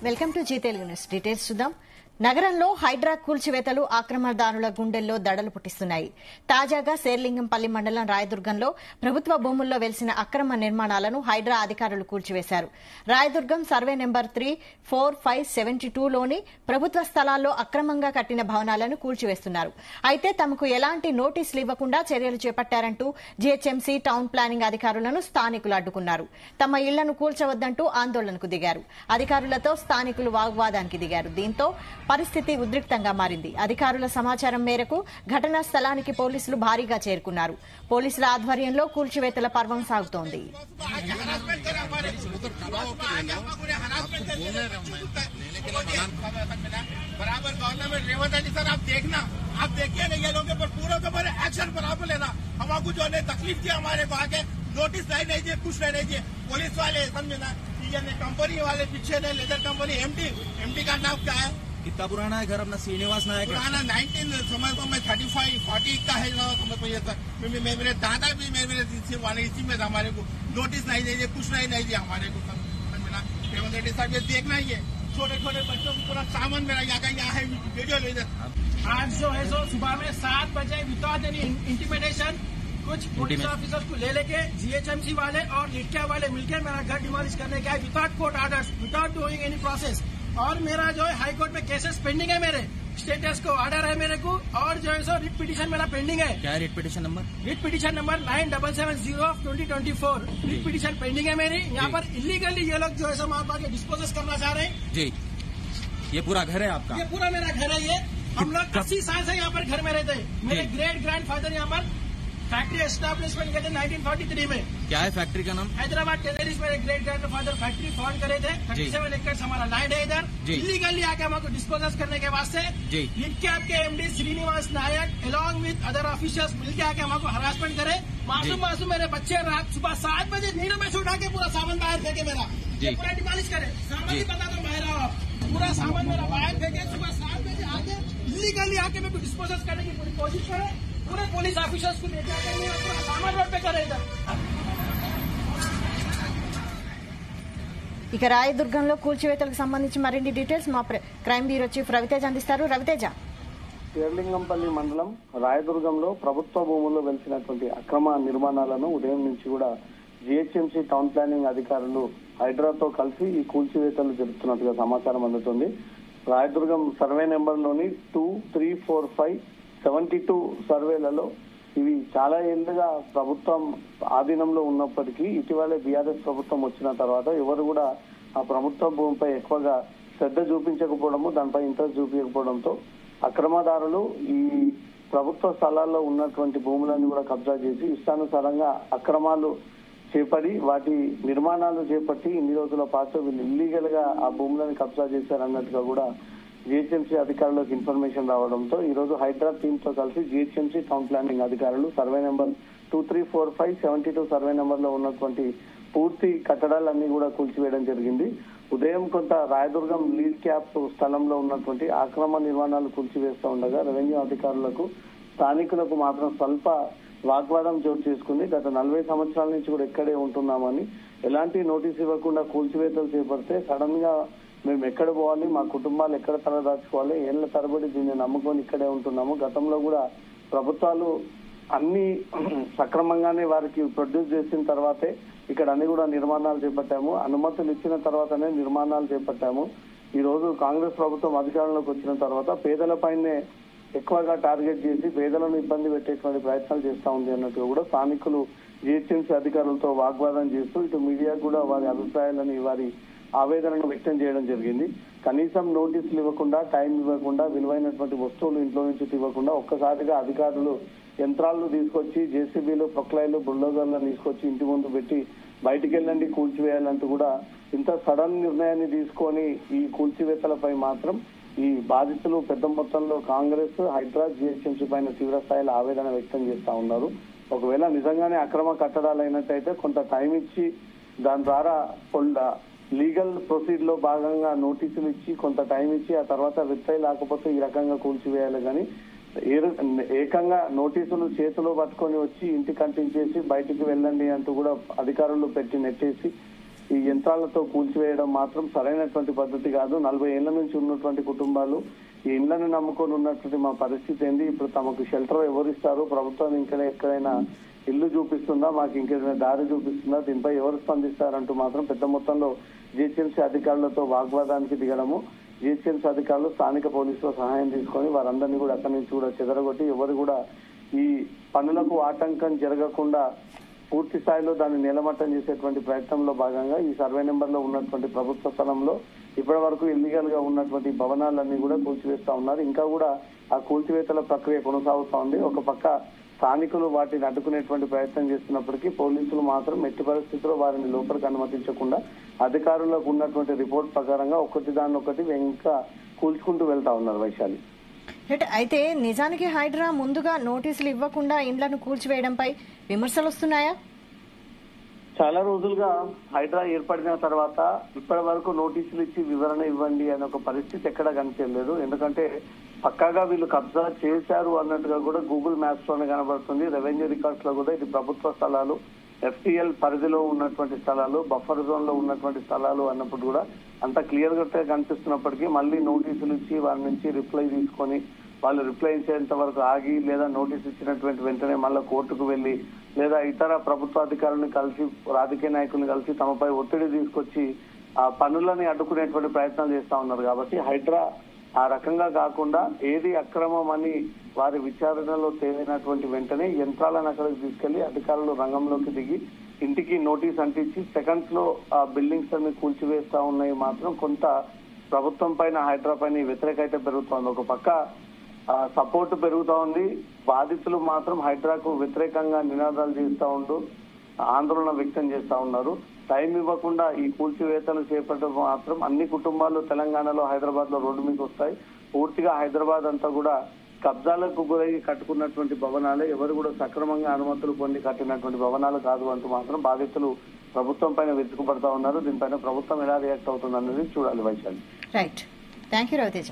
Welcome to Zee Telugu news. Details చూద్దాం. నగరంలో హైడ్రా కూల్చివేతలు ఆక్రమణదారుల గుండెల్లో దడలు పుట్టిస్తున్నాయి. తాజాగా శేర్లింగంపల్లి మండలం రాయదుర్గంలో ప్రభుత్వ భూముల్లో వెలిసిన అక్రమ నిర్మాణాలను హైడ్రా అధికారులు కూల్చివేశారు. రాయదుర్గం సర్వే నెంబర్ 34572లోని ప్రభుత్వ స్థలాల్లో అక్రమంగా కట్టిన భవనాలను కూల్చివేస్తున్నారు. అయితే తమకు ఎలాంటి నోటీసులు ఇవ్వకుండా చర్యలు చేపట్టారంటూ జీహెచ్ఎంసీ టౌన్ ప్లానింగ్ అధికారులను స్థానికులు అడ్డుకున్నారు. తమ ఇళ్లను కూల్చవద్దంటూ ఆందోళనకు దిగారు. అధికారులతో స్థానికులు వాగ్వాదానికి దిగారు. దీంతో పరిస్థితి ఉద్రిక్తంగా మారింది. అధికారుల సమాచారం మేరకు ఘటనా స్థలానికి పోలీసులు భారీగా చేరుకున్నారు. పోలీసుల ఆధ్వర్యంలో కూల్చివేతల పర్వం సాగుతోంది. बराबर गवर्नमेंट रेवंत रेड्डी सर आप देखना, आप देखिए ना ये लोग पर पूरा के पूरे एक्शन बराबर लेना। हमको जो ने तकलीफ दी हमारे को आके नोटिस नहीं दीजिए, कुछ नहीं दीजिए। पुलिस वाले समझना ये कंपनी वाले पीछे ने लेदर कंपनी एमडी का नाम क्या है? कितना पुराना है घर अपना? श्रीनिवास नायक पुराना 19 समझ को मैं 35-40 का है समझ को ये मेरे दादा भी मेरे वाले इसी में था। हमारे को नोटिस नहीं दीजिए, कुछ नहीं दिया हमारे को। समझना रेवंत रेड्डी साहब ये देखना ही है, छोटे छोटे बच्चों को पूरा सामान मेरा यहाँ है वीडियो ले। आज जो है सो सुबह में 7 बजे विदाउट एनी इंटिमिडेशन कुछ पुलिस ऑफिसर्स को लेके जीएचएमसी वाले और लिटका वाले मिलकर मेरा घर डिमोलिश करने के आए without court orders, without doing any process. और मेरा जो है हाई कोर्ट में केसेस पेंडिंग है, मेरे स्टेटस को ऑर्डर है मेरे को। और जो है सो रिट पिटीशन मेरा पेंडिंग है। क्या है writ petition number? Writ petition number 9770/2024 writ petition pending है मेरी। यहाँ पर इलीगली ये लोग जो है सो मार के डिस्पोजेस करना चाह रहे हैं। जी, ये पूरा घर है आपका? ये पूरा मेरा घर है। ये हम लोग 80 साल से यहाँ पर घर में रहते हैं। मेरे ग्रेट ग्रैंड फादर यहाँ पर फैक्ट्री एस्टेब्लिशमेंट किए थे 1943 में। क्या है फैक्ट्री का नाम? हैदराबाद टेलरिस मेरे great grand father factory found करे थे। 37 एकड़ हमारा लैंड है इधर। इलीगली आके हमको डिस्पोजल करने के वास्ते लिटके आपके MD Srinivas Nayak along with other officers मिलके आके हमको हरासमेंट करे। मासूम मेरे बच्चे रात सुबह 7 बजे नींद में से उठा के पूरा सामान बाहर फेंके मेरा, पूरा डिमोलिश करे। सामान ही बता दो बाहर आओ, पूरा सामान मेरा बाहर फेंके। सुबह 7 बजे आके इलीगली आके मेरे को डिस्पोजल करने की पूरी कोशिश करे। पूरे पुलिस ऑफिसर्स को लेकर आकर पूरा सामान रोड पे करे इधर। ఇక రాయదుర్గంలో కూల్చివేతలకు సంబంధించి మరిన్ని డీటెయిల్స్ మా క్రైమ్ బ్యూరో చీఫ్ రవితేజ అందిస్తారు. రవితేజ. శేర్లింగంపల్లి మండలం రాయదుర్గంలో ప్రభుత్వ భూముల్లో వెలిసినటువంటి అక్రమ నిర్మాణాలను ఉదయం నుంచి కూడా జీహెచ్ఎంసీ టౌన్ ప్లానింగ్ అధికారులు హైడ్రాతో కలిసి ఈ కూల్చివేతలు జరుపుతున్నట్టుగా సమాచారం అందుతుంది. రాయదుర్గం సర్వే నెంబర్లోని 234572 సర్వేలలో ఇవి చాలా ఏళ్లుగా ప్రభుత్వం ఆధీనంలో ఉన్నప్పటికీ ఇటీవలే బీఆర్ఎస్ ప్రభుత్వం వచ్చిన తర్వాత ఎవరు కూడా ఆ ప్రభుత్వ భూమిపై ఎక్కువగా శ్రద్ధ చూపించకపోవడము, దానిపై ఇంట్రెస్ట్ చూపించకపోవడంతో అక్రమదారులు ఈ ప్రభుత్వ స్థలాల్లో ఉన్నటువంటి భూములను కూడా కబ్జా చేసి ఇష్టానుసారంగా అక్రమాలు చేపడి వాటి నిర్మాణాలు చేపట్టి ఇన్ని రోజుల పాటు వీళ్ళు ఇల్లీగల్ గా ఆ భూములను కబ్జా చేశారన్నట్టుగా కూడా జీహెచ్ఎంసీ అధికారులకు ఇన్ఫర్మేషన్ రావడంతో ఈ రోజు హైదరాబాద్ టీమ్ తో కలిసి జీహెచ్ఎంసీ టౌన్ ప్లానింగ్ అధికారులు సర్వే నెంబర్ 234572 సర్వే నెంబర్ లో ఉన్నటువంటి పూర్తి కట్టడాలన్నీ కూడా కూల్చివేయడం జరిగింది. ఉదయం కొంత రాయదుర్గం లీడ్ క్యాప్ స్థలంలో ఉన్నటువంటి ఆక్రమ నిర్మాణాలు కూల్చివేస్తూ ఉండగా రెవెన్యూ అధికారులకు స్థానికులకు మాత్రం స్వల్ప వాగ్వాదం చోటు చేసుకుంది. గత 40 సంవత్సరాల నుంచి కూడా ఇక్కడే ఉంటున్నామని, ఎలాంటి నోటీస్ ఇవ్వకుండా కూల్చివేతలు చేపడితే సడన్ గా మేము ఎక్కడ పోవాలి, మా కుటుంబాలు ఎక్కడ తలదాచుకోవాలి, ఏళ్ల తరబడి దీన్ని నమ్ముకొని ఇక్కడే ఉంటున్నాము. గతంలో కూడా ప్రభుత్వాలు అన్ని సక్రమంగానే వారికి ప్రొడ్యూస్ చేసిన తర్వాతే ఇక్కడ అన్ని కూడా నిర్మాణాలు చేపట్టాము, అనుమతులు ఇచ్చిన తర్వాతనే నిర్మాణాలు చేపట్టాము. ఈ రోజు కాంగ్రెస్ ప్రభుత్వం అధికారంలోకి వచ్చిన తర్వాత పేదలపైనే ఎక్కువగా టార్గెట్ చేసి పేదలను ఇబ్బంది పెట్టేటువంటి ప్రయత్నాలు చేస్తా ఉంది అన్నట్టుగా కూడా స్థానికులు జీహెచ్ఎంసీ అధికారులతో వాగ్వాదం చేస్తూ ఇటు మీడియా కూడా వారి అభిప్రాయాలని వారి ఆవేదనను వ్యక్తం చేయడం జరిగింది. కనీసం నోటీసులు ఇవ్వకుండా, టైం ఇవ్వకుండా, విలువైనటువంటి వస్తువులు ఇంట్లో నుంచి ఇవ్వకుండా ఒక్కసారిగా అధికారులు యంత్రాలను తీసుకొచ్చి జేసీబీలు, ప్రొక్లైలు, బుల్డోజర్లను తీసుకొచ్చి ఇంటి ముందు పెట్టి బయటికి వెళ్ళండి కూల్చివేయాలంటూ కూడా ఇంత సడన్ నిర్ణయాన్ని తీసుకొని ఈ కూల్చివేతలపై మాత్రం ఈ బాధితులు పెద్ద మొత్తంలో కాంగ్రెస్, హైదరాబాద్, జీహెచ్ఎంసీ పైన తీవ్ర స్థాయిలో ఆవేదన వ్యక్తం చేస్తా ఉన్నారు. ఒకవేళ నిజంగానే అక్రమ కట్టడాలు అయినట్టయితే కొంత టైం ఇచ్చి దాని ద్వారా లీగల్ ప్రొసీడ్ లో భాగంగా నోటీసులు ఇచ్చి కొంత టైం ఇచ్చి ఆ తర్వాత రిప్లై లేకపోతే ఈ రకంగా కూల్చివేయాలి. కానీ ఏకంగా నోటీసులు చేతిలో పట్టుకొని వచ్చి ఇంటికి అంటించేసి బయటికి వెళ్ళండి అంటూ కూడా అధికారులు పెట్టి నెట్టేసి ఈ యంత్రాలతో కూల్చివేయడం మాత్రం సరైనటువంటి పద్ధతి కాదు. 40 ఏళ్ల నుంచి ఉన్నటువంటి కుటుంబాలు ఈ ఇళ్లను నమ్ముకొని ఉన్నటువంటి మా పరిస్థితి ఏంది, ఇప్పుడు తమకు షెల్టర్ ఎవరిస్తారు, ప్రభుత్వం ఇంకా ఎక్కడైనా ఇల్లు చూపిస్తుందా, మాకు ఇంకేదైనా దారి చూపిస్తుందా, దీనిపై ఎవరు స్పందిస్తారంటూ మాత్రం పెద్ద మొత్తంలో జిహెచ్ఎంసీ అధికారులతో వాగ్వాదానికి దిగడము. జిహెచ్ఎంసీ అధికారులు స్థానిక పోలీసుల సహాయం తీసుకొని వారందరినీ కూడా అక్కడి నుంచి కూడా చెదరగొట్టి ఎవరు కూడా ఈ పనులకు ఆటంకం జరగకుండా పూర్తి స్థాయిలో దాన్ని నిలమట్టం చేసేటువంటి ప్రయత్నంలో భాగంగా ఈ సర్వే నెంబర్ లో ఉన్నటువంటి ప్రభుత్వ స్థలంలో ఇప్పటి వరకు ఇల్లీగల్ గా ఉన్నటువంటి భవనాలన్నీ కూడా కూల్చివేస్తా ఉన్నారు. ఇంకా కూడా ఆ కూల్చివేతల ప్రక్రియ కొనసాగుతా ఉంది. ఒక పక్క స్థానికులు వాటిని అడ్డుకునేటువంటి ప్రయత్నం చేస్తున్నప్పటికీ పోలీసులు మాత్రం ఎట్టి పరిస్థితుల్లో వారిని లోపలికి అనుమతించకుండా అధికారులకు ఉన్నటువంటి రిపోర్ట్ ప్రకారంగా ఒకటి దాన్ని ఒకటి ఇంకా కూల్చుకుంటూ వెళ్తా ఉన్నారు. వైశాలి, అయితే నిజానికి హైడ్రా ముందుగా నోటీసులు ఇవ్వకుండా ఇండ్లను కూల్చివేయడంపై విమర్శలు వస్తున్నాయా? చాలా రోజులుగా హైడ్రా ఏర్పడిన తర్వాత ఇప్పటి వరకు నోటీసులు ఇచ్చి వివరణ ఇవ్వండి అనే ఒక పరిస్థితి ఎక్కడా కనిపించలేదు. ఎందుకంటే పక్కాగా వీళ్ళు కబ్జా చేశారు అన్నట్టుగా కూడా గూగుల్ మ్యాప్స్ లోనే కనబడుతుంది. రెవెన్యూ రికార్డ్స్ లో కూడా ఇది ప్రభుత్వ స్థలాలు, FTL పరిధిలో ఉన్నటువంటి స్థలాలు, బఫర్ జోన్ లో ఉన్నటువంటి స్థలాలు అన్నప్పుడు కూడా అంత క్లియర్ గా కనిపిస్తున్నప్పటికీ మళ్ళీ నోటీసులు ఇచ్చి వారి నుంచి రిప్లై తీసుకొని వాళ్ళు రిప్లై ఇచ్చేంత వరకు ఆగి లేదా నోటీస్ ఇచ్చినటువంటి వెంటనే మళ్ళీ కోర్టుకు వెళ్లి లేదా ఇతర ప్రభుత్వ అధికారులను కలిసి రాజకీయ నాయకులను కలిసి తమపై ఒత్తిడి తీసుకొచ్చి ఆ పనులని అడ్డుకునేటువంటి ప్రయత్నాలు చేస్తా ఉన్నారు. కాబట్టి హైడ్రా ఆ రకంగా కాకుండా ఏది అక్రమం అని వారి విచారణలో తేలినటువంటి వెంటనే యంత్రాలను అక్కడికి తీసుకెళ్లి అధికారులు రంగంలోకి దిగి ఇంటికి నోటీస్ అంటించి సెకండ్స్ లో ఆ బిల్డింగ్స్ అన్ని కూల్చివేస్తా ఉన్నాయి. మాత్రం కొంత ప్రభుత్వం పైన హైడ్రా పైన వ్యతిరేకత పెరుగుతోంది. ఒక పక్క సపోర్ట్ పెరుగుతా ఉంది, బాధితులు మాత్రం హైడ్రాకు వ్యతిరేకంగా నినాదాలు చేస్తా ఉంటూ ఆందోళన వ్యక్తం చేస్తా ఉన్నారు. టైం ఇవ్వకుండా ఈ కూల్చివేతలు చేపట్టడం మాత్రం అన్ని కుటుంబాలు తెలంగాణలో హైదరాబాద్ లో రోడ్డు మీకు వస్తాయి. పూర్తిగా హైదరాబాద్ అంతా కూడా కబ్జాలకు గురై కట్టుకున్నటువంటి భవనాలే, ఎవరు కూడా సక్రమంగా అనుమతులు పొంది కట్టినటువంటి భవనాలు కాదు అంటూ మాత్రం బాధితులు ప్రభుత్వం పైన విరుచుకుపడతా ఉన్నారు. దీనిపైన ప్రభుత్వం ఎలా రియాక్ట్ అవుతుంది అనేది చూడాలి. Vaishali, right, thank you Raviteja.